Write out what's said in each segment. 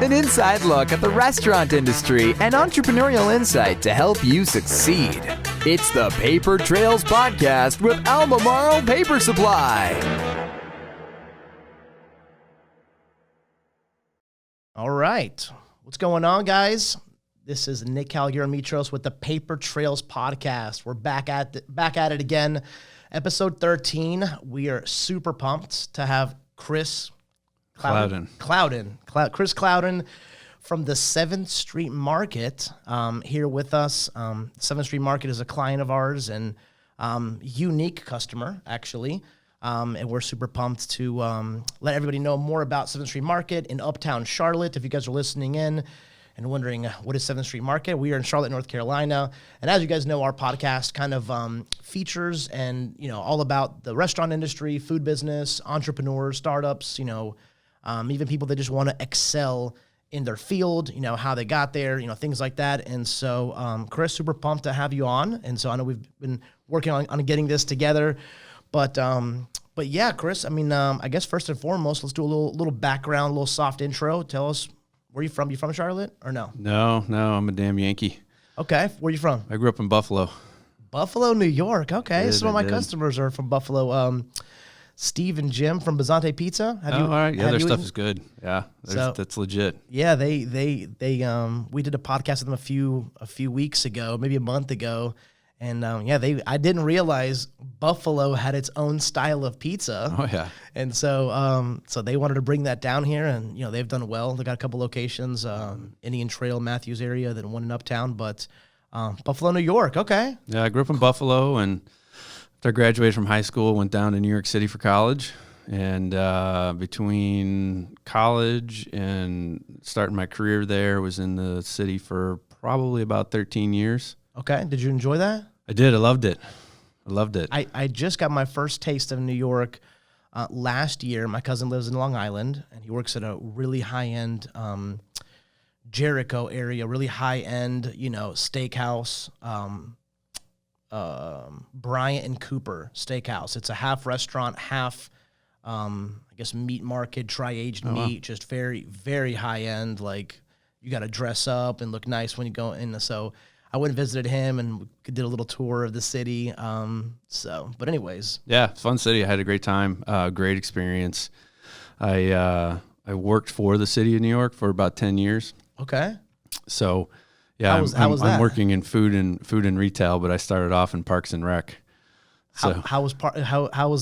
An inside look at the restaurant industry and entrepreneurial insight to help you succeed. It's the Paper Trails Podcast with Albemarle Paper Supply. All right. What's going on, guys? This is Nick Calgaramitros with the Paper Trails Podcast. We're back at it again. Episode 13. We are super pumped to have Chris Clouden from the 7th Street Market here with us. 7th Street Market is a client of ours and unique customer, actually. And we're super pumped to let everybody know more about 7th Street Market in Uptown Charlotte. If you guys are listening in and wondering what is 7th Street Market, we are in Charlotte, North Carolina. And as you guys know, our podcast kind of features and, all about the restaurant industry, food business, entrepreneurs, startups, even people that just want to excel in their field, how they got there, things like that. And so, Chris, super pumped to have you on. And so I know we've been working on getting this together. But yeah, Chris, I guess first and foremost, let's do a little background, a little soft intro. Tell us, where you from? You from Charlotte or no? No, I'm a damn Yankee. Okay, where you from? I grew up in Buffalo. Buffalo, New York. Okay, some of my customers are from Buffalo. Steve and Jim from Bazante Pizza. All right. Yeah, their stuff is good. Yeah, that's legit. Yeah, they we did a podcast with them a few weeks ago, maybe a month ago. And I didn't realize Buffalo had its own style of pizza. Oh yeah. And so they wanted to bring that down here, and they've done well. They got a couple locations, Indian Trail, Matthews area, then one in Uptown, but Buffalo, New York. Okay. Yeah, I grew up in Buffalo, and after I graduated from high school, went down to New York City for college. And between college and starting my career there, was in the city for probably about 13 years. Okay. Did you enjoy that? I did. I loved it. I just got my first taste of New York last year. My cousin lives in Long Island, and he works at a really high-end Jericho area, really high-end, steakhouse, Bryant and Cooper Steakhouse. It's a half restaurant, half, meat market, tri-aged meat, just very, very high-end. Like, you got to dress up and look nice when you go in. So I went and visited him and did a little tour of the city. But anyways. Yeah, fun city. I had a great time, great experience. I worked for the city of New York for about 10 years. Okay. So, yeah, how was that? I'm working in food and retail, but I started off in Parks and Rec. So how was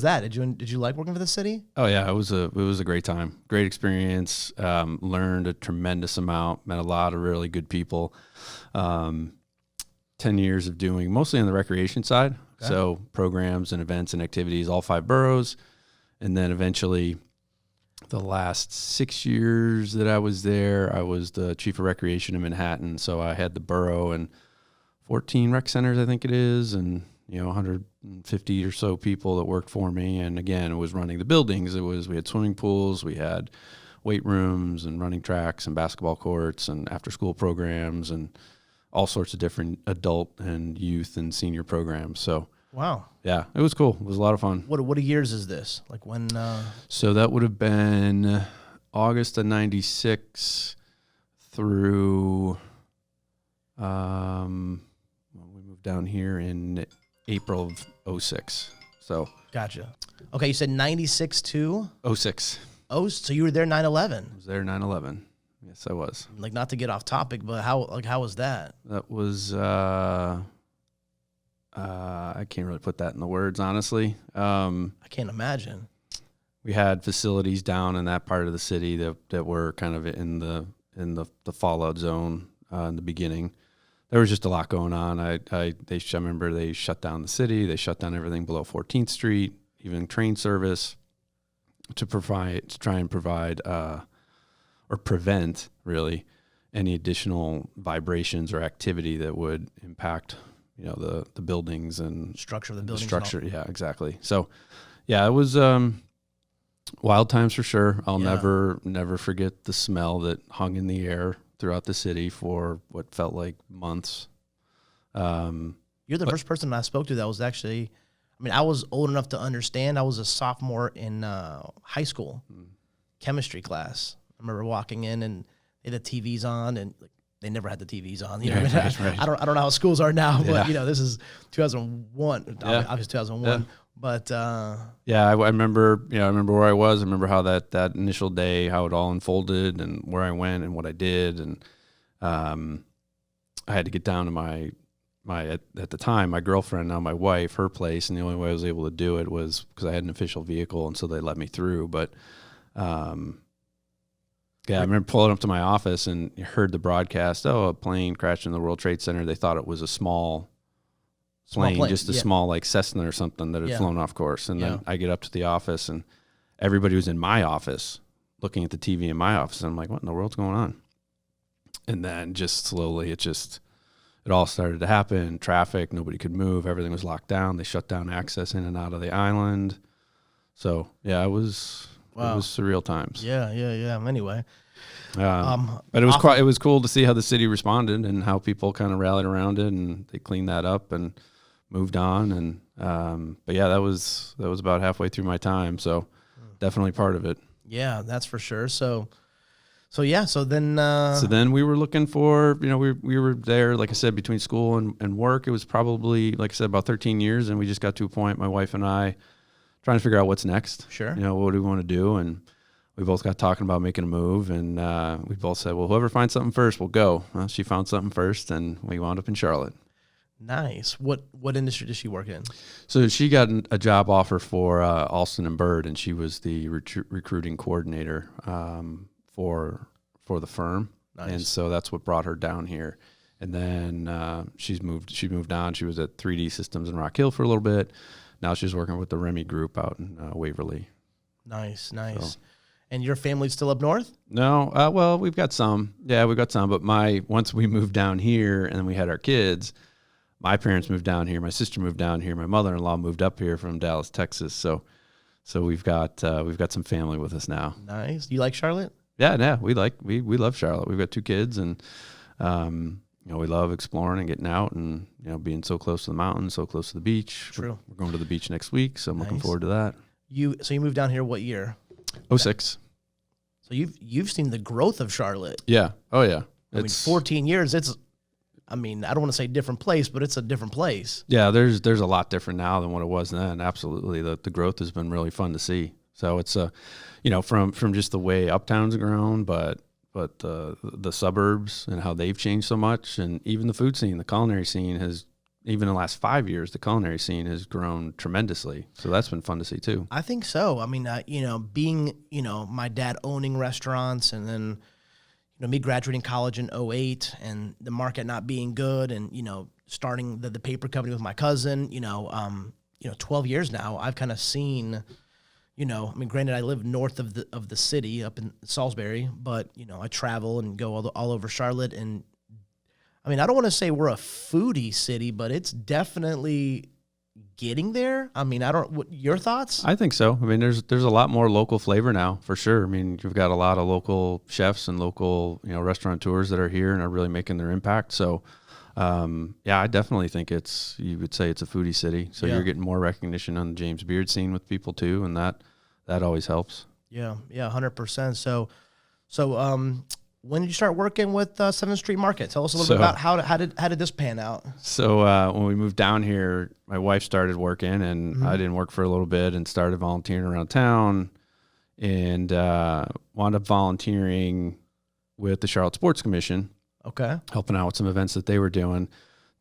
that? Did you like working for the city? Oh yeah, it was a great time, great experience. Learned a tremendous amount, met a lot of really good people. 10 years of doing mostly on the recreation side. Okay. So programs and events and activities, all 5 boroughs. And then eventually the last 6 years that I was there, I was the chief of recreation in Manhattan. So I had the borough and 14 rec centers, I think it is. And, 150 or so people that worked for me. And again, it was running the buildings. We had swimming pools, we had weight rooms and running tracks and basketball courts and after school programs and all sorts of different adult and youth and senior programs. So, wow. Yeah, it was cool. It was a lot of fun. What years is this? Like when? So that would have been August of 96 through, we moved down here in April of 06. So. Gotcha. Okay, you said 96 to? 06. Oh, so you were there 9/11. I was there 9/11. Yes, I was. Like, not to get off topic, but how was that? That was, I can't really put that in the words, honestly. I can't imagine. We had facilities down in that part of the city that were kind of in the fallout zone in the beginning. There was just a lot going on. I remember they shut down the city. They shut down everything below 14th Street, even train service to try and provide or prevent, really, any additional vibrations or activity that would impact, the buildings and structure of the buildings. Structure, yeah, exactly. So, yeah, it was wild times for sure. I'll never forget the smell that hung in the air throughout the city for what felt like months. You're the first person I spoke to that was actually, I was old enough to understand. I was a sophomore in high school chemistry class. I remember walking in and the TV's on, and like, they never had the TVs on. You know, Right, right, right. I don't know how schools are now, Yeah. but you know, this is 2001, obviously 2001. Yeah. But Yeah, I remember. I remember where I was. I remember how that initial day, how it all unfolded, and where I went and what I did, and I had to get down to my at the time my girlfriend, now my wife, her place, and the only way I was able to do it was because I had an official vehicle, and so they let me through. But yeah, I remember pulling up to my office and heard the broadcast. Oh, a plane crashed in the World Trade Center. They thought it was a small plane, just a small like Cessna or something that had flown off course. And then I get up to the office, and everybody was in my office looking at the TV in my office. And I'm like, what in the world's going on? And then just slowly, it all started to happen. Traffic, nobody could move. Everything was locked down. They shut down access in and out of the island. So yeah, it was surreal times. Yeah. Anyway, but it was cool to see how the city responded and how people kind of rallied around it, and they cleaned that up and moved on. And but yeah, that was about halfway through my time. So definitely part of it. Yeah, that's for sure. So then we were looking for, we were there, like I said, between school and work. It was probably, like I said, about 13 years. And we just got to a point, my wife and I, trying to figure out what's next. Sure. What do we want to do? And we both got talking about making a move. And we both said, well, whoever finds something first, we'll go. Well, she found something first, and we wound up in Charlotte. Nice. What industry does she work in? So she got a job offer for Alston & Bird, and she was the recruiting coordinator for the firm. Nice. And so that's what brought her down here. And then she moved on. She was at 3D Systems in Rock Hill for a little bit. Now she's working with the Remy Group out in Waverly. Nice. So. And your family's still up north? No, well, we've got some. Yeah, we've got some. But once we moved down here and then we had our kids, my parents moved down here. My sister moved down here. My mother-in-law moved up here from Dallas, Texas. So we've got some family with us now. Nice. You like Charlotte? Yeah, we love Charlotte. We've got 2 kids, and we love exploring and getting out, and being so close to the mountains, so close to the beach. True. We're going to the beach next week, so I'm looking forward to that. So you moved down here what year? 2006. So you've seen the growth of Charlotte. Yeah. Oh yeah. I mean, 14 years. I don't want to say different place, but it's a different place. Yeah, there's a lot different now than what it was then. Absolutely, the growth has been really fun to see. So it's from just the way Uptown's grown, but the suburbs and how they've changed so much, and even the food scene, the culinary scene has, even in the last 5 years, the culinary scene has grown tremendously. So that's been fun to see too. I think so. I mean, being my dad owning restaurants, and then me graduating college in 2008, and the market not being good, and starting the paper company with my cousin. 12 years now, I've kind of seen. Granted, I live north of the city up in Salisbury, but I travel and go all over Charlotte, and I don't want to say we're a foodie city, but it's definitely getting there. Your thoughts? I think so. There's a lot more local flavor now, for sure. You've got a lot of local chefs and local restaurateurs that are here and are really making their impact. So, I definitely think you would say it's a foodie city. So you're getting more recognition on the James Beard scene with people too, and that always helps. Yeah, 100%. So, when did you start working with 7th Street Market? Tell us a little bit about how did this pan out? So when we moved down here, my wife started working, and I didn't work for a little bit, and started volunteering around town, and wound up volunteering with the Charlotte Sports Commission. Okay. Helping out with some events that they were doing.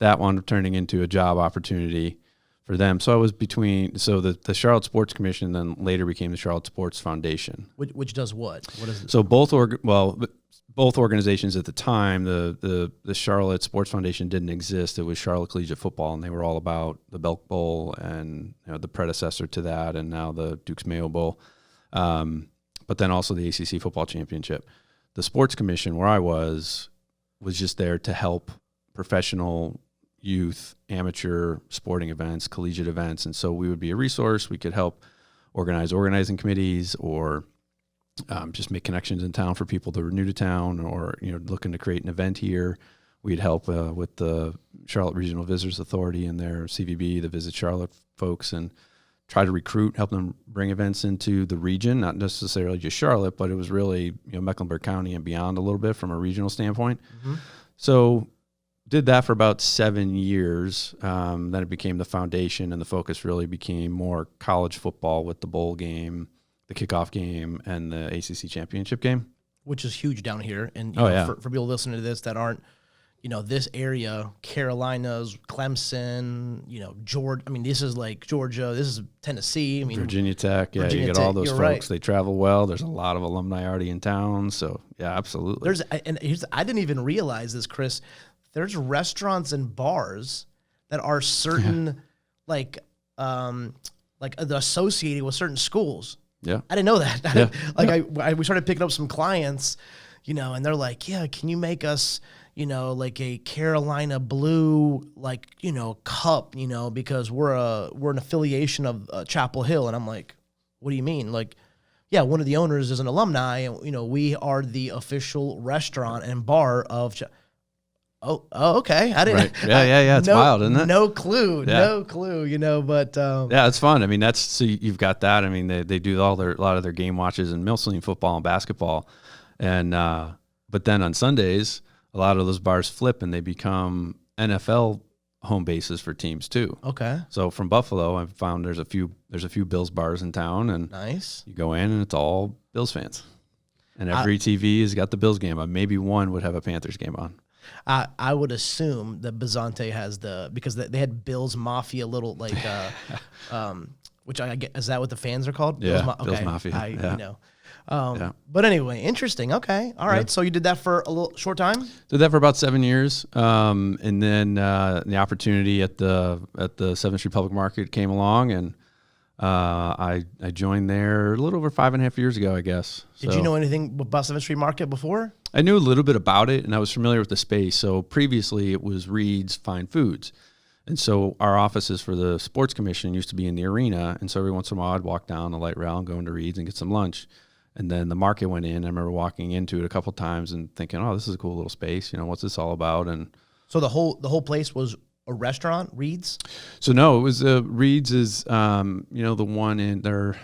That wound up turning into a job opportunity for them. So I was the Charlotte Sports Commission then later became the Charlotte Sports Foundation. Which does what? What is it? So both organizations at the time, the Charlotte Sports Foundation didn't exist. It was Charlotte Collegiate Football, and they were all about the Belk Bowl and the predecessor to that, and now the Dukes Mayo Bowl. But then also the ACC Football Championship. The Sports Commission, where I was just there to help professional, youth, amateur sporting events, collegiate events. And so we would be a resource. We could help organizing committees, or just make connections in town for people that are new to town, or looking to create an event here. We'd help with the Charlotte Regional Visitors Authority and their CVB, the Visit Charlotte folks, and try to recruit, help them bring events into the region, not necessarily just Charlotte, but it was really Mecklenburg County and beyond a little bit from a regional standpoint. So did that for about 7 years. Then it became the foundation, and the focus really became more college football with the bowl game, the kickoff game, and the ACC championship game. Which is huge down here. And for people listening to this that aren't, this area, Carolinas, Clemson, Georgia. I mean, this is like Georgia. This is Tennessee. I mean, Virginia Tech. Yeah, you get all those folks. Right. They travel well. There's a lot of alumni already in town. So, yeah, absolutely. I didn't even realize this, Chris. There's restaurants and bars that are certain, associated with certain schools. Yeah. I didn't know that. Yeah. We started picking up some clients, and they're like, yeah, can you make us, like a Carolina blue, cup, because we're an affiliation of Chapel Hill. And I'm like, what do you mean? Like, yeah, one of the owners is an alumni, and, we are the official restaurant and bar of Oh, okay. I didn't. Right. Yeah. It's wild, isn't it? No clue. But yeah, it's fun. I mean, so you've got that. I mean, they do a lot of their game watches and mostly in football and basketball, and but then on Sundays, a lot of those bars flip and they become NFL home bases for teams too. Okay. So from Buffalo, I've found there's a few Bills bars in town, and nice. You go in and it's all Bills fans, and every TV has got the Bills game on. Maybe one would have a Panthers game on. I would assume that Bizante has because they had Bills Mafia little which I get, is that what the fans are called? Yeah, Bills Mafia. Yeah. But anyway, interesting. Okay, all right. Yeah. So you did that for a little short time. Did that for about 7 years, and then the opportunity at the 7th Street Public Market came along, and I joined there a little over 5.5 years ago, I guess. Did you know anything about 7th Street Market before? I knew a little bit about it, and I was familiar with the space. So previously it was Reed's Fine Foods. And so our offices for the sports commission used to be in the arena. And so every once in a while I'd walk down the light rail and go into Reed's and get some lunch. And then the market went in. I remember walking into it a couple of times and thinking, oh, this is a cool little space. What's this all about? And so the whole place was a restaurant, Reed's? So no, it was Reed's is, the one in there.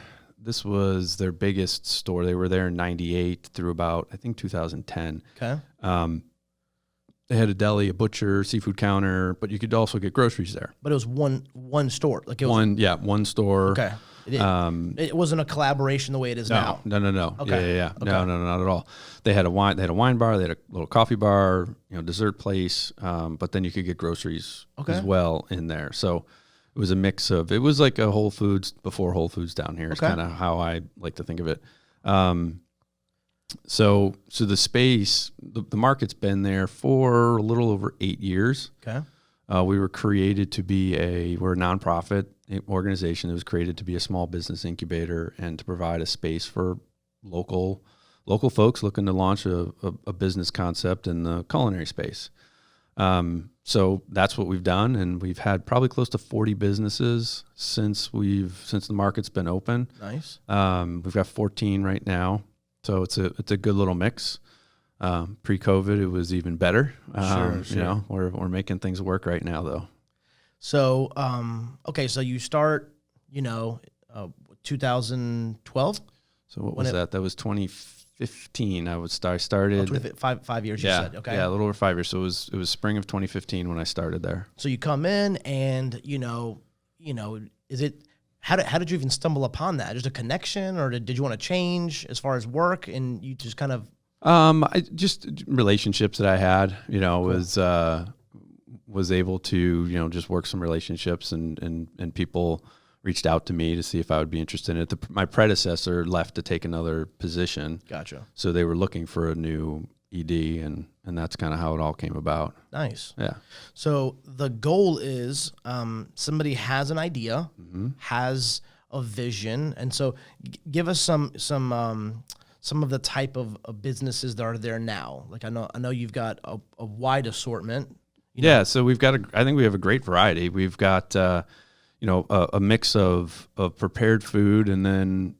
This was their biggest store. They were there in 98 through about, I think, 2010. Okay. They had a deli, a butcher, seafood counter, but you could also get groceries there. But it was one store. Like it was one store. Okay. It wasn't a collaboration the way it is now. No. Okay. Yeah. Okay. No, not at all. They had a wine bar, they had a little coffee bar, dessert place, but then you could get groceries as well in there. So it was a mix of, it was like a Whole Foods before Whole Foods down here. It's kind of how I like to think of it. So the space, the market's been there for a little over 8 years. Okay. We were created to be we're a nonprofit organization that was created to be a small business incubator and to provide a space for local folks looking to launch a business concept in the culinary space. So that's what we've done, and we've had probably close to 40 businesses since the market's been open. Nice. We've got 14 right now, so it's a good little mix. Pre-COVID, it was even better. Sure. We're making things work right now, though. So, so you start, 2012. So what was that? That was 2015. I started 5 years. You said, okay. Yeah, a little over 5 years. So it was spring of 2015 when I started there. So you come in, and is it? How did you even stumble upon that? Just a connection, or did you want to change as far as work, and you just kind of? I just relationships that I had, cool. was able to, just work some relationships, and people reached out to me to see if I would be interested in it. My predecessor left to take another position. Gotcha. So they were looking for a new ED, and that's kind of how it all came about. Nice. Yeah. So the goal is somebody has an idea, has a vision, and so give us some of the type of businesses that are there now. Like I know you've got a wide assortment. Yeah, so I think we have a great variety. We've got a mix of prepared food and then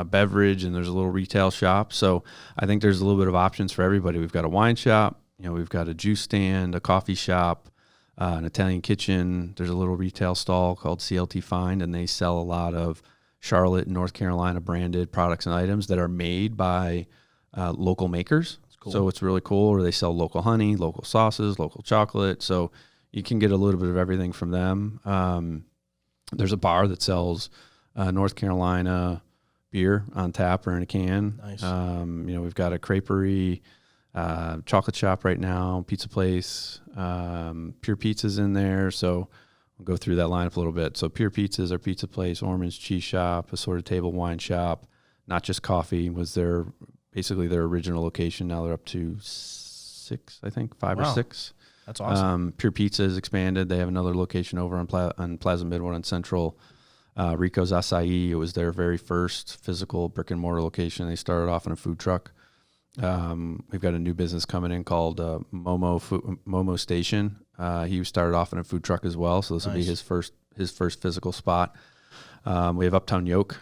beverage, and there's a little retail shop. So I think there's a little bit of options for everybody. We've got a wine shop, we've got a juice stand, a coffee shop, an Italian kitchen. There's a little retail stall called CLT Find, and they sell a lot of Charlotte and North Carolina branded products and items that are made by local makers. Cool. So it's really cool. Or they sell local honey, local sauces, local chocolate. So you can get a little bit of everything from them. There's a bar that sells North Carolina beer on tap or in a can. Nice. We've got a creperie, chocolate shop right now, pizza place, Pure Pizza's in there. So we'll go through that lineup a little bit. So Pure Pizza's our pizza place, Orman's Cheese Shop, Assorted Table Wine Shop, Not Just Coffee was basically their original location. Now they're up to 6, I think, 5 or 6. That's awesome. Pure Pizza has expanded. They have another location over on Plaza Midwood on Central. Rico's Acai, it was their very first physical brick and mortar location. They started off in a food truck. We've got a new business coming in called Momo Station. He started off in a food truck as well, so this will be his first physical spot. We have Uptown Yoke,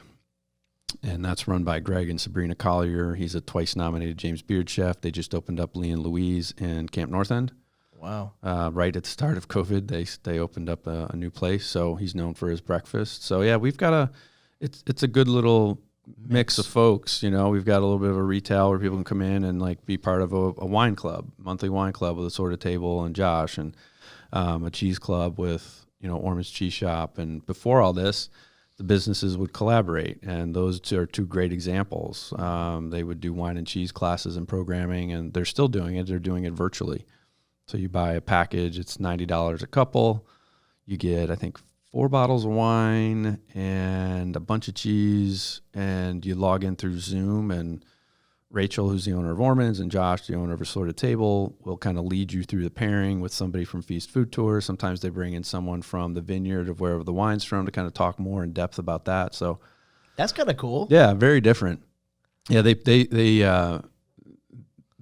and that's run by Greg and Sabrina Collier. He's a twice nominated James Beard chef. They just opened up Lee and Louise in Camp North End. Wow. Right at the start of COVID, they opened up a new place, so he's known for his breakfast. So yeah, we've got it's a good little mix of folks. We've got a little bit of a retail where people can come in and like be part of a wine club, monthly wine club with Assorted Table and Josh, and a cheese club with Orman's Cheese Shop. And before all this, the businesses would collaborate, and those are 2 great examples. They would do wine and cheese classes and programming, and they're still doing it. They're doing it virtually. So you buy a package, it's $90 a couple. You get, I think, 4 bottles of wine and a bunch of cheese, and you log in through Zoom, and Rachel, who's the owner of Orman's, and Josh, the owner of Assorted Table, will kind of lead you through the pairing with somebody from Feast Food Tour. Sometimes they bring in someone from the vineyard of wherever the wine's from to kind of talk more in depth about that. So that's kind of cool. Yeah, very different. Yeah,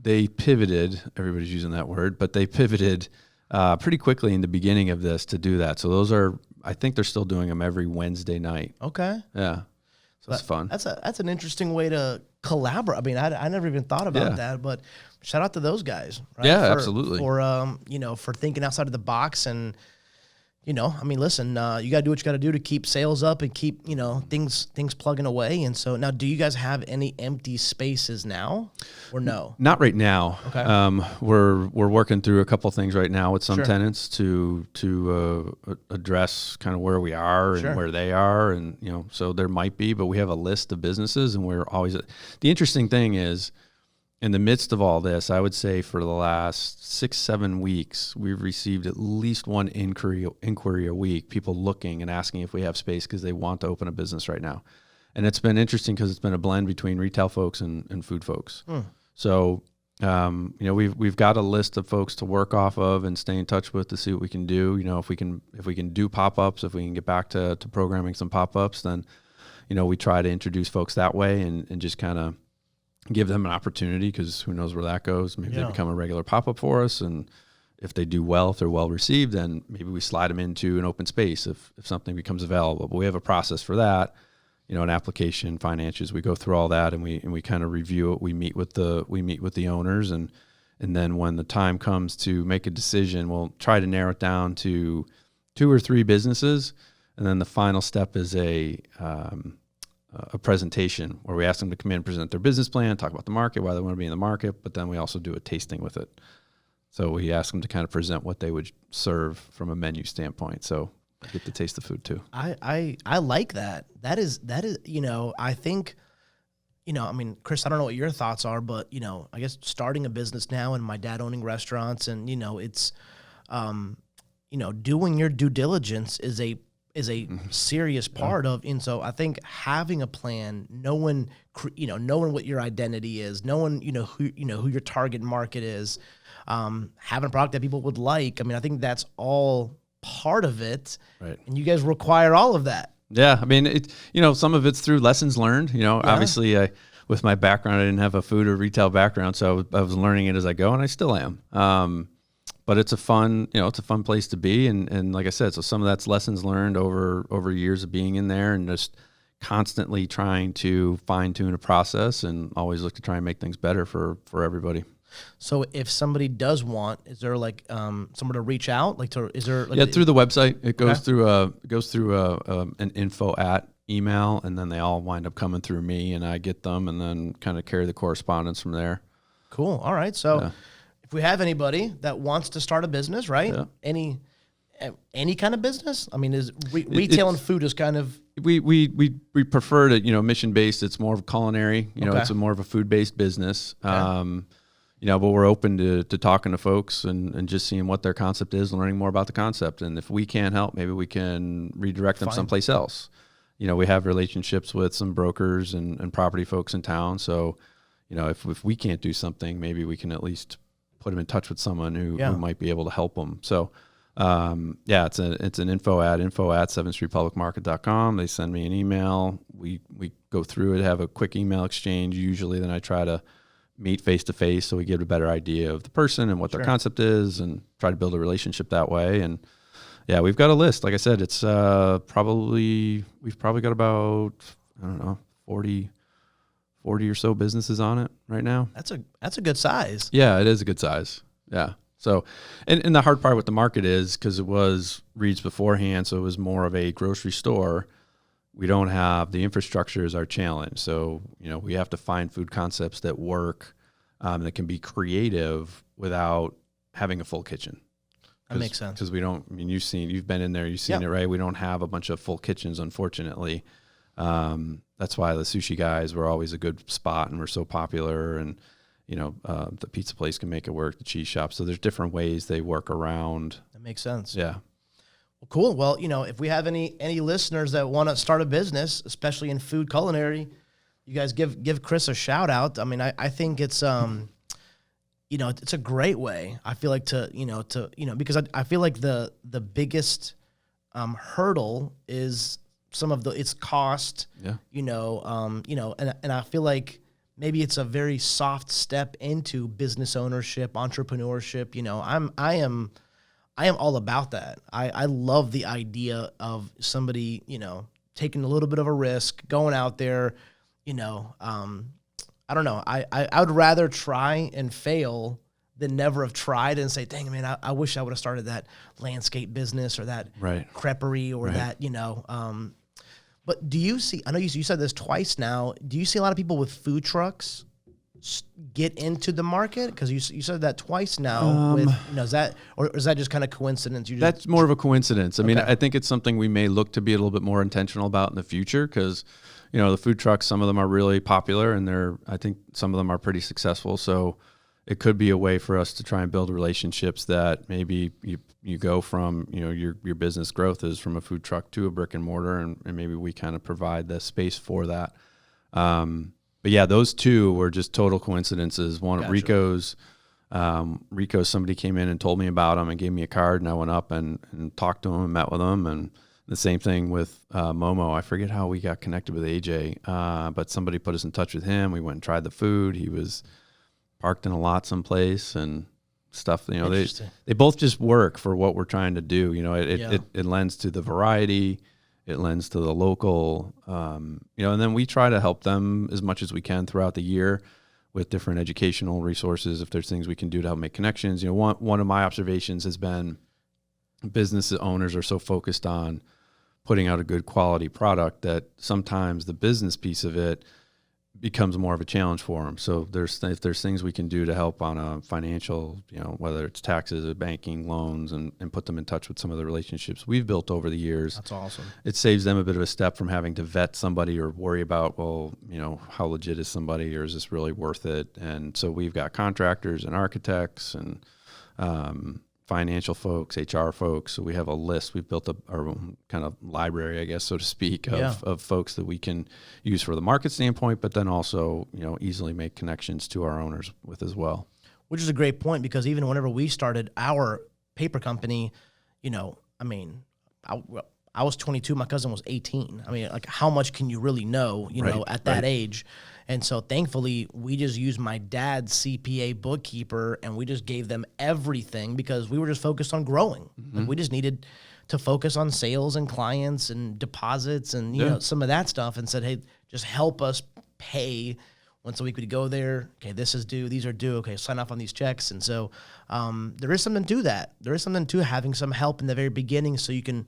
they pivoted, everybody's using that word, but they pivoted pretty quickly in the beginning of this to do that. So I think they're still doing them every Wednesday night. Okay. Yeah. So that's fun. That's an interesting way to collaborate. I mean, I never even thought about that, but shout out to those guys. Right? Yeah, absolutely. For thinking outside of the box and, I mean, listen, you got to do what you got to do to keep sales up and keep, things plugging away. And so now, do you guys have any empty spaces now or no? Not right now. Okay. We're working through a couple things right now with some tenants to address kind of where we are and where they are. And, so there might be, but we have a list of businesses, and we're always, the interesting thing is, in the midst of all this, I would say for the last 6-7 weeks, we've received at least 1 inquiry a week, people looking and asking if we have space because they want to open a business right now. And it's been interesting because it's been a blend between retail folks and food folks. So, we've got a list of folks to work off of and stay in touch with to see what we can do. If we can do pop-ups, if we can get back to programming some pop-ups, then, we try to introduce folks that way and just kind of give them an opportunity, because who knows where that goes. Maybe they become a regular pop-up for us, and if they do well, if they're well received, then maybe we slide them into an open space if something becomes available. But we have a process for that, an application, financials. We go through all that, and we kind of review it. We meet with the owners, and then when the time comes to make a decision, we'll try to narrow it down to 2 or 3 businesses, and then the final step is a presentation where we ask them to come in and present their business plan, talk about the market, why they want to be in the market, but then we also do a tasting with it. So we ask them to kind of present what they would serve from a menu standpoint. So get to taste the food too. I like that. That is, I think, I mean, Chris, I don't know what your thoughts are, but, I guess starting a business now and my dad owning restaurants and, it's, doing your due diligence is a serious part of, and so I think having a plan, knowing what your identity is, knowing, who your target market is, having a product that people would like. I mean, I think that's all part of it. Right. And you guys require all of that. Yeah. I mean, some of it's through lessons learned, obviously with my background, I didn't have a food or retail background, so I was learning it as I go, and I still am. But it's a fun place to be. And like I said, so some of that's lessons learned over years of being in there and just constantly trying to fine tune a process and always look to try and make things better for everybody. So if somebody does want, is there like somewhere to reach out? Is there like through the website. It goes through an info at email, and then they all wind up coming through me, and I get them, and then kind of carry the correspondence from there. Cool. All right. So if we have anybody that wants to start a business, right? Yeah. Any kind of business? I mean, is retail and food is kind of we prefer to, mission based. It's more of culinary. It's more of a food based business. Okay. But we're open to talking to folks and just seeing what their concept is, learning more about the concept. And if we can't help, maybe we can redirect them someplace else. We have relationships with some brokers and property folks in town. So, if we can't do something, maybe we can at least put them in touch with someone who might be able to help them. So, it's an info at 7thstreetpublicmarket.com. They send me an email. We go through it, have a quick email exchange. Usually then I try to meet face to face, so we get a better idea of the person and what their concept is, and try to build a relationship that way. And we've got a list. Like I said, it's we've probably got about 40 or so businesses on it right now. That's a good size. Yeah, it is a good size. Yeah. So, and the hard part with the market is because it was Reed's beforehand, so it was more of a grocery store. We don't have the infrastructure is our challenge. So, we have to find food concepts that work, that can be creative without having a full kitchen. That makes sense. Because we don't, you've been in there, you've seen it, right? We don't have a bunch of full kitchens, unfortunately. That's why the sushi guys were always a good spot and we're so popular. And, the pizza place can make it work, the cheese shop. So there's different ways they work around. That makes sense. Yeah. Well, cool. Well, if we have any listeners that want to start a business, especially in food culinary, you guys give Chris a shout out. I mean, I think it's it's a great way. I feel like because I feel like the biggest hurdle is some of its cost. Yeah. And I feel like maybe it's a very soft step into business ownership, entrepreneurship. I am all about that. I love the idea of somebody, taking a little bit of a risk, going out there, I don't know. I would rather try and fail than never have tried and say, dang, man, I wish I would have started that landscape business or that creperie or that, But do you see, I know you said this twice now, do you see a lot of people with food trucks get into the market? Because you said that twice now. Is that just kind of coincidence? That's more of a coincidence. I mean, I think it's something we may look to be a little bit more intentional about in the future because, the food trucks, some of them are really popular and I think some of them are pretty successful. So it could be a way for us to try and build relationships that maybe you go from, your business growth is from a food truck to a brick and mortar, and maybe we kind of provide the space for that. But yeah, those two were just total coincidences. One at Rico's, somebody came in and told me about them and gave me a card, and I went up and talked to him and met with him. And the same thing with Momo. I forget how we got connected with AJ, but somebody put us in touch with him. We went and tried the food. He was parked in a lot someplace and stuff. They both just work for what we're trying to do. It lends to the variety. It lends to the local, and then we try to help them as much as we can throughout the year with different educational resources. If there's things we can do to help make connections, one of my observations has been business owners are so focused on putting out a good quality product that sometimes the business piece of it becomes more of a challenge for them. So if there's things we can do to help on a financial, whether it's taxes or banking, loans, and put them in touch with some of the relationships we've built over the years. That's awesome. It saves them a bit of a step from having to vet somebody or worry about, how legit is somebody or is this really worth it? And so we've got contractors and architects and financial folks, HR folks. So we have a list. We've built our own kind of library, I guess, so to speak, of folks that we can use for the market standpoint, but then also, easily make connections to our owners with as well. Which is a great point because even whenever we started our paper company, I was 22, my cousin was 18. I mean, like how much can you really know, at that age? And so thankfully, we just used my dad's CPA bookkeeper and we just gave them everything because we were just focused on growing. Mm-hmm. Like we just needed to focus on sales and clients and deposits and, some of that stuff and said, hey, just help us pay once a week we'd go there. Okay, this is due. These are due. Okay, sign off on these checks. And so there is something to that. There is something to having some help in the very beginning so you can,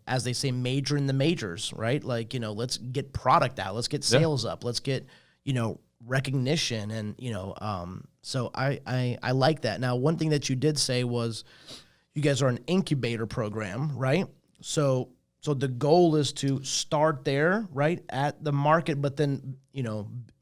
as they say, major in the majors, right? Like, let's get product out. Let's get sales up. Let's get, recognition. And, so I like that. Now, one thing that you did say was you guys are an incubator program, right? So the goal is to start there, right, at the market, but then,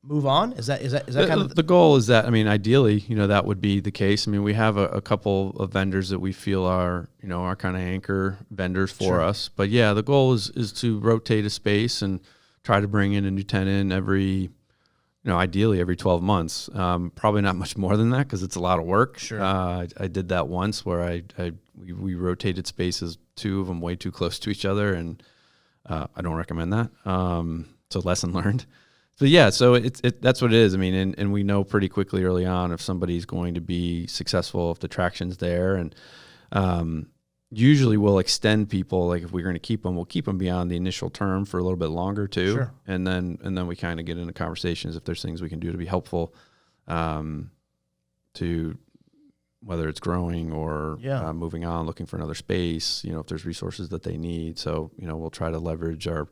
move on. Is that kind of the goal? Is that, I mean, ideally, that would be the case. I mean, we have a couple of vendors that we feel are, our kind of anchor vendors for us. But yeah, the goal is to rotate a space and try to bring in a new tenant every, ideally every 12 months. Probably not much more than that because it's a lot of work. Sure. I did that once where we rotated spaces, 2 of them way too close to each other, and I don't recommend that. So lesson learned. But yeah, so that's what it is. I mean, and we know pretty quickly early on if somebody's going to be successful, if the traction's there, and usually we'll extend people. Like if we're going to keep them, we'll keep them beyond the initial term for a little bit longer too. Sure. And then we kind of get into conversations if there's things we can do to be helpful, to whether it's growing or moving on, looking for another space. If there's resources that they need, so we'll try to leverage our.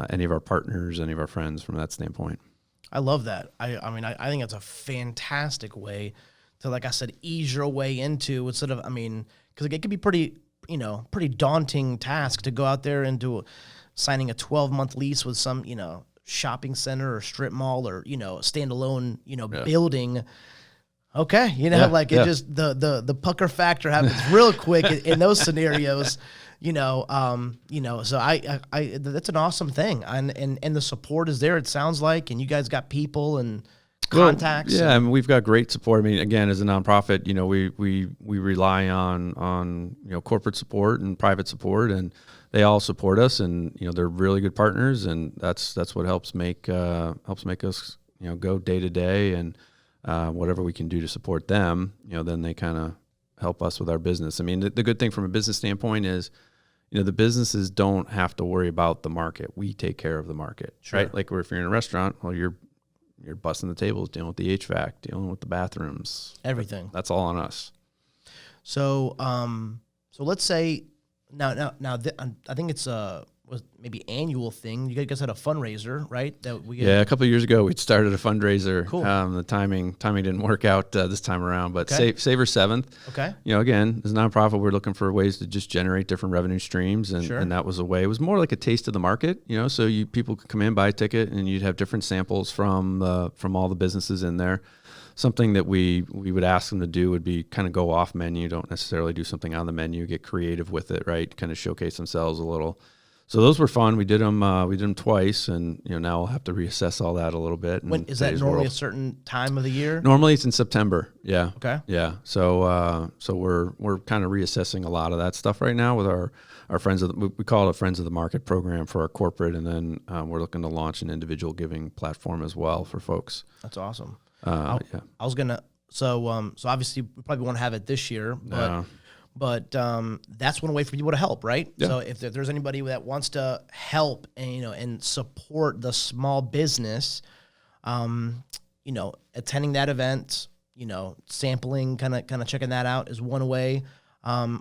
Any of our partners, any of our friends from that standpoint. I love that. I mean, I think it's a fantastic way to, like I said, ease your way into instead of, because it can be pretty daunting task to go out there and do signing a 12-month lease with some, shopping center or strip mall or, standalone, building. Okay. It just, the pucker factor happens real quick in those scenarios. So I that's an awesome thing, and the support is there. It sounds like, and you guys got people and contacts. Well, yeah, we've got great support. I mean, again, as a nonprofit, we rely on corporate support and private support, and they all support us, and they're really good partners, and that's what helps make us go day to day, and whatever we can do to support them, then they kind of help us with our business. I mean, the good thing from a business standpoint is, the businesses don't have to worry about the market. We take care of the market, right? Like if you're in a restaurant, well, you're busting the tables, dealing with the HVAC, dealing with the bathrooms, everything. That's all on us. So, so let's say now, I think it's was maybe annual thing. You guys had a fundraiser, right? A couple of years ago we started a fundraiser. Cool. The timing didn't work out this time around, but Save Her Seventh. Okay. Again, as a nonprofit, we're looking for ways to just generate different revenue streams, and that was a way. It was more like a taste of the market, so people could come in, buy a ticket, and you'd have different samples from all the businesses in there. Something that we would ask them to do would be kind of go off menu. Don't necessarily do something on the menu. Get creative with it, right? Kind of showcase themselves a little. So those were fun. We did them twice, and now we'll have to reassess all that a little bit. When is that normally a certain time of the year? Normally it's in September. Yeah. Okay. Yeah. So we're kind of reassessing a lot of that stuff right now with our friends we call it a Friends of the Market program for our corporate, and then we're looking to launch an individual giving platform as well for folks. That's awesome. Yeah. I was gonna so obviously we probably won't have it this year, but that's one way for people to help, right? Yeah. So if there's anybody that wants to help and and support the small business, attending that event, sampling, kind of checking that out is one way.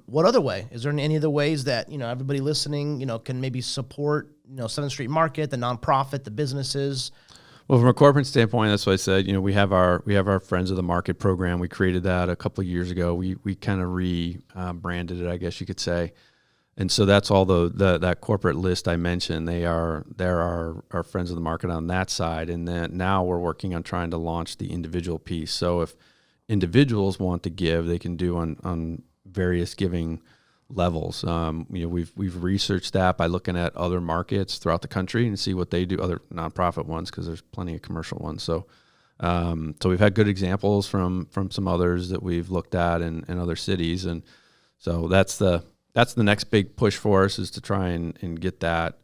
What other way? Is there any other ways that everybody listening can maybe support 7th Street Market, the nonprofit, the businesses? Well, from a corporate standpoint, that's what I said. We have our Friends of the Market program. We created that a couple of years ago. We kind of rebranded it, I guess you could say. And so that's all that corporate list I mentioned. They're our Friends of the Market on that side. And then now we're working on trying to launch the individual piece. So if individuals want to give, they can do on various giving levels. We've researched that by looking at other markets throughout the country and see what they do, other nonprofit ones, because there's plenty of commercial ones. So we've had good examples from some others that we've looked at in other cities, and so that's the next big push for us, is to try and get that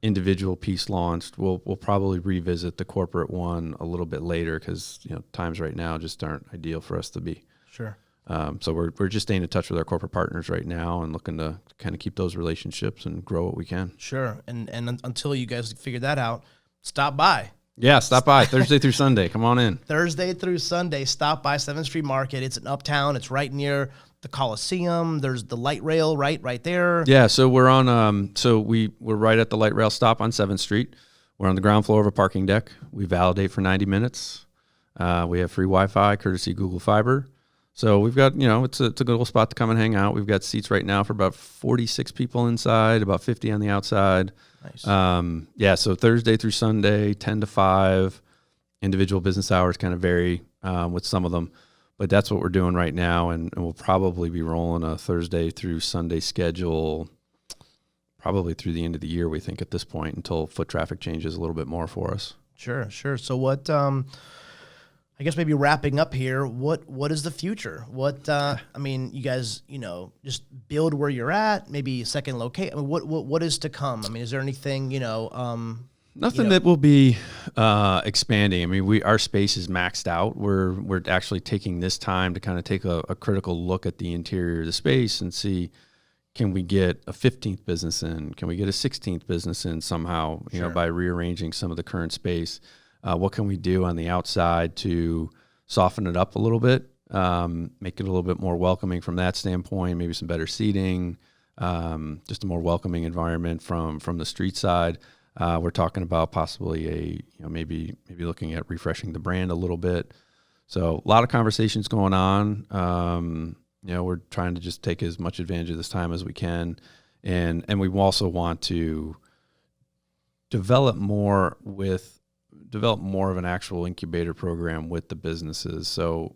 individual piece launched. We'll probably revisit the corporate one a little bit later, because times right now just aren't ideal for us to be. Sure. So we're just staying in touch with our corporate partners right now and looking to kind of keep those relationships and grow what we can. Sure. And until you guys figure that out, stop by. Yeah, stop by Thursday through Sunday. Come on in. Thursday through Sunday, stop by 7th Street Market. It's in Uptown. It's right near the Coliseum. There's the light rail right there. Yeah, so we're on. We're right at the light rail stop on 7th Street. We're on the ground floor of a parking deck. We validate for 90 minutes. We have free Wi-Fi, courtesy Google Fiber. So we've got, it's a good little spot to come and hang out. We've got seats right now for about 46 people inside, about 50 on the outside. Nice. So Thursday through Sunday, 10 to 5. Individual business hours kind of vary with some of them. But that's what we're doing right now, and we'll probably be rolling a Thursday through Sunday schedule probably through the end of the year, we think, at this point, until foot traffic changes a little bit more for us. Sure. So what, I guess maybe wrapping up here, what is the future? You guys, just build where you're at, maybe second location. I mean, what is to come? I mean, is there anything, Nothing that will be expanding. I mean, our space is maxed out. We're actually taking this time to kind of take a critical look at the interior of the space and see, can we get a 15th business in? Can we get a 16th business in somehow, Sure. by rearranging some of the current space? What can we do on the outside to soften it up a little bit, make it a little bit more welcoming from that standpoint, maybe some better seating, just a more welcoming environment from the street side. We're talking about possibly maybe looking at refreshing the brand a little bit. So a lot of conversations going on. We're trying to just take as much advantage of this time as we can. And we also want to develop more of an actual incubator program with the businesses. So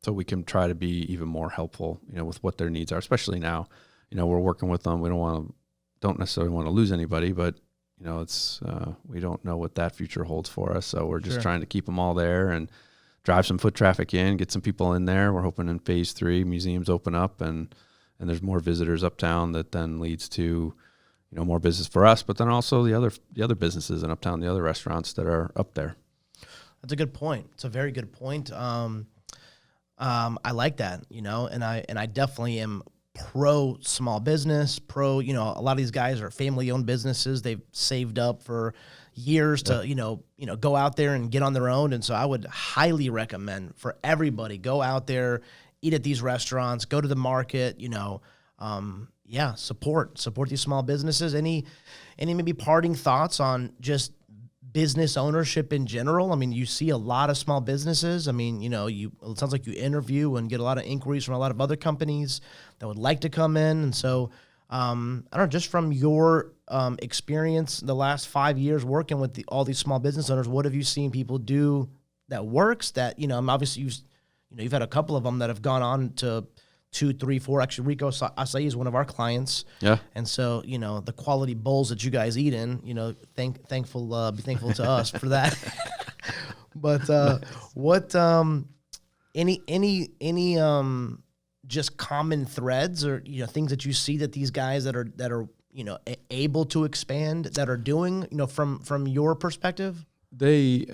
we can try to be even more helpful, with what their needs are, especially now. We're working with them. We don't necessarily want to lose anybody, but we don't know what that future holds for us. So we're just Sure. trying to keep them all there and drive some foot traffic in, get some people in there. We're hoping in phase 3 museums open up and there's more visitors uptown that then leads to, more business for us, but then also the other businesses in uptown, the other restaurants that are up there. That's a good point. It's a very good point. I like that, and I definitely am pro small business, a lot of these guys are family owned businesses. They've saved up for years to, go out there and get on their own. And so I would highly recommend for everybody, go out there, eat at these restaurants, go to the market, support these small businesses. Any maybe parting thoughts on just business ownership in general? I mean, you see a lot of small businesses. I mean, it sounds like you interview and get a lot of inquiries from a lot of other companies that would like to come in. And so, I don't know, just from your experience the last 5 years working with all these small business owners, what have you seen people do that works that, obviously you've had a couple of them that have gone on to 2, 3, 4. Actually, Rico Acai is one of our clients. Yeah. And so, the quality bowls that you guys eat in, be thankful to us for that. But what any just common threads or things that you see that these guys that are able to expand that are doing, from your perspective? They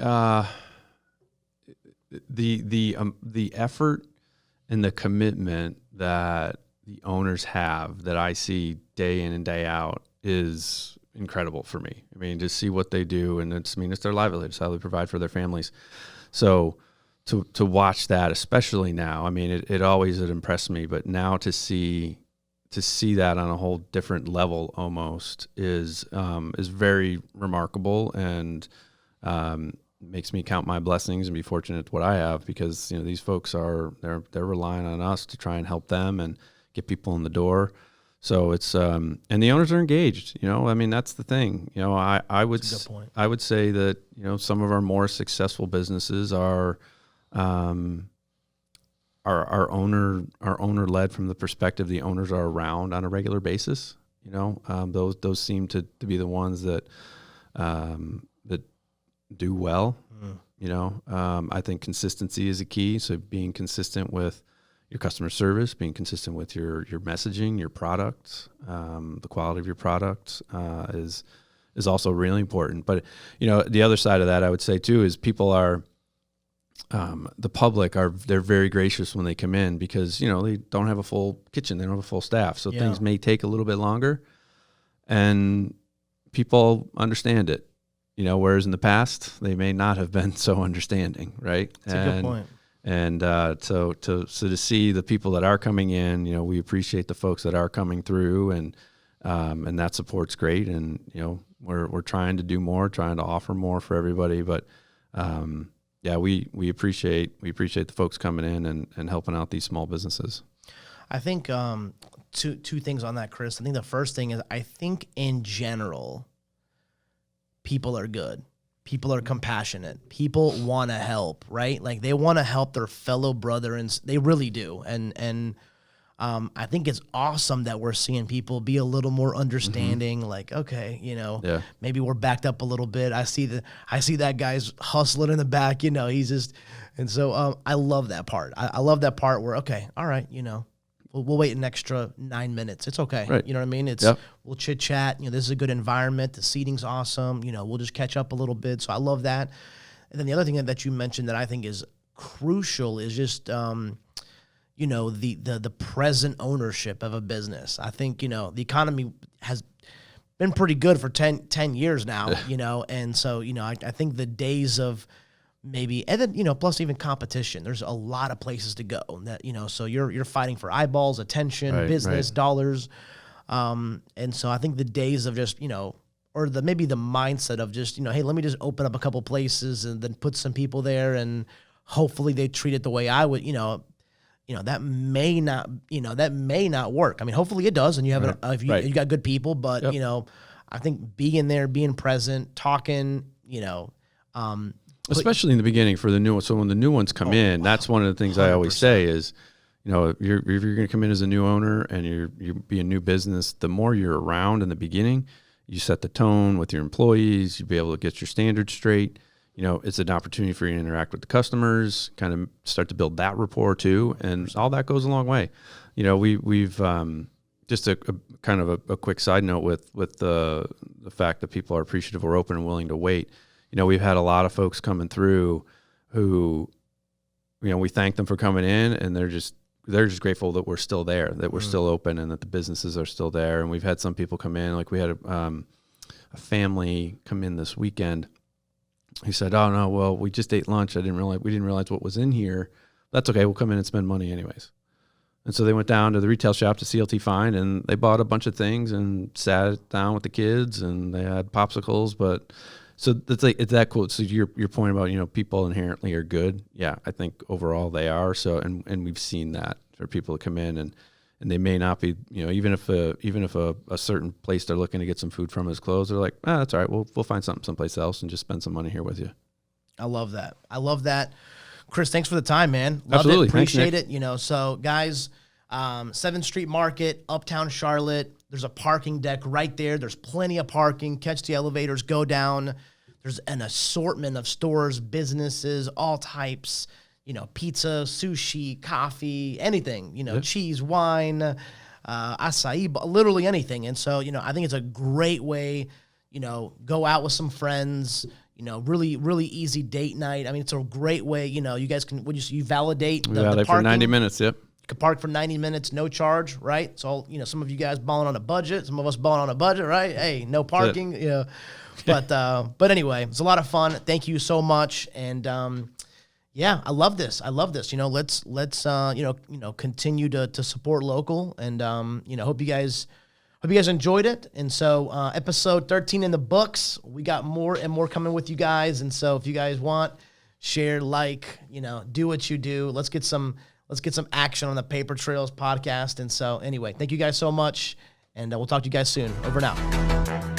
the effort and the commitment that the owners have that I see day in and day out is incredible for me. I mean, to see what they do, and it's their livelihood. It's how they provide for their families. So to watch that, especially now, it always had impressed me, but now to see that on a whole different level almost is very remarkable, and makes me count my blessings and be fortunate with what I have, because these folks they're relying on us to try and help them and get people in the door. So it's and the owners are engaged. That's the thing. I would That's a good point. I would say that some of our more successful businesses are owner led, from the perspective the owners are around on a regular basis. Those seem to be the ones that do well. I think consistency is a key. So being consistent with your customer service, being consistent with your messaging, your products, the quality of your products is also really important. But the other side of that, I would say too, is people are the public they're very gracious when they come in, because they don't have a full kitchen, they don't have a full staff, so things may take a little bit longer, and people understand it. whereas in the past they may not have been so understanding, right? That's a good point. And so to see the people that are coming in, we appreciate the folks that are coming through, and that support's great. And we're trying to do more, trying to offer more for everybody. But we appreciate the folks coming in and helping out these small businesses. I think two things on that, Chris. I think the first thing is, I think in general, people are good. People are compassionate. People want to help, right? Like, they want to help their fellow brother, and they really do. And I think it's awesome that we're seeing people be a little more understanding. Like, okay, maybe we're backed up a little bit. I see that guy's hustling in the back. He's just, and so I love that part. I love that part where, okay, all right, we'll wait an extra 9 minutes. It's okay. Right. You know what I mean? We'll chit chat. This is a good environment. The seating's awesome. We'll just catch up a little bit. So I love that. And then the other thing that you mentioned that I think is crucial is just, the present ownership of a business. I think, the economy has been pretty good for 10 years now, and so, I think the days of maybe, and then, plus even competition, there's a lot of places to go that, so you're fighting for eyeballs, attention, business, dollars. And so I think the days of just, or maybe the mindset of just, hey, let me just open up a couple places and then put some people there, and hopefully they treat it the way I would, that may not work. I mean, hopefully it does. And you have, you got good people, but I think being there, being present, talking, especially in the beginning for the new ones. So when the new ones come in, that's one of the things 100%. I always say is, if you're going to come in as a new owner and you be a new business, the more you're around in the beginning, you set the tone with your employees, you'll be able to get your standards straight. It's an opportunity for you to interact with the customers, kind of start to build that rapport too. And all that goes a long way. We've just a kind of a quick side note with the fact that people are appreciative, we're open and willing to wait. We've had a lot of folks coming through who, we thank them for coming in, and they're just grateful that we're still there, that we're still open, and that the businesses are still there. And we've had some people come in, like we had a family come in this weekend. He said, "Oh no, well, we just ate lunch. We didn't realize what was in here. That's okay. We'll come in and spend money anyways." And so they went down to the retail shop to CLT Find, and they bought a bunch of things and sat down with the kids, and they had popsicles. But so it's that cool. So your point about, people inherently are good. Yeah, I think overall they are. So, and we've seen that for people to come in and they may not be, even if a certain place they're looking to get some food from is closed, they're like, that's all right. We'll find something someplace else and just spend some money here with you. I love that. Chris, thanks for the time, man. Absolutely. It. Appreciate it. So guys, 7th Street Market, Uptown Charlotte. There's a parking deck right there. There's plenty of parking. Catch the elevators, go down. There's an assortment of stores, businesses, all types, pizza, sushi, coffee, anything, cheese, wine, acai, literally anything. And so, I think it's a great way, go out with some friends, really, really easy date night. I mean, it's a great way, you guys can, you validate the parking. For 90 minutes, yep. You can park for 90 minutes, no charge, right? So, some of you guys balling on a budget, some of us balling on a budget, right? Hey, no parking, But anyway, it's a lot of fun. Thank you so much. And, I love this. Let's continue to support local, and, hope you guys enjoyed it. And so, episode 13 in the books, we got more and more coming with you guys. And so if you guys want, share, do what you do. Let's get some action on the Paper Trails podcast. And so anyway, thank you guys so much, and we'll talk to you guys soon. Over and out.